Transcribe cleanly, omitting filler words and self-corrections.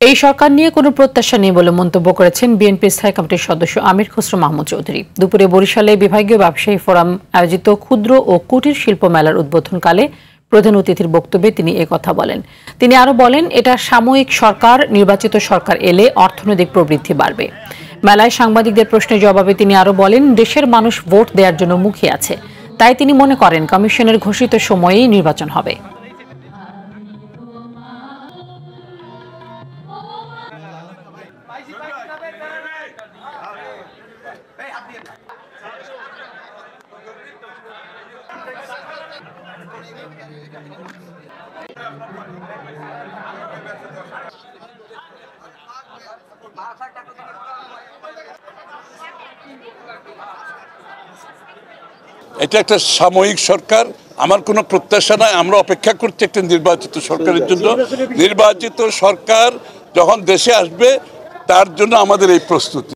এই সরকার নিয়ে কোনো প্রত্যাশা নেই বলে মন্তব্য করেছেন বিএনপি স্থায়ী কমিটির সদস্য আমির খসরু মাহমুদ চৌধুরী। দুপুরে বরিশালে বিভাগীয় ব্যবসায়ী ফোরাম আয়োজিত ক্ষুদ্র ও কুটির শিল্প মেলার উদ্বোধনকালে প্রধান অতিথির বক্তব্যে তিনি একথা বলেন। তিনি আরো বলেন, এটা সাময়িক সরকার, নির্বাচিত সরকার এলে অর্থনৈতিক প্রবৃদ্ধি বাড়বে। মেলায় সাংবাদিকদের প্রশ্নের জবাবে তিনি আরো বলেন, দেশের মানুষ ভোট দেওয়ার জন্য মুখিয়ে আছে, তাই তিনি মনে করেন কমিশনের ঘোষিত সময়েই নির্বাচন হবে। এটা একটা সাময়িক সরকার, আমার কোনো প্রত্যাশা নাই। আমরা অপেক্ষা করছি একটা নির্বাচিত সরকারের জন্য। নির্বাচিত সরকার যখন দেশে আসবে তার জন্য আমাদের এই প্রস্তুতি।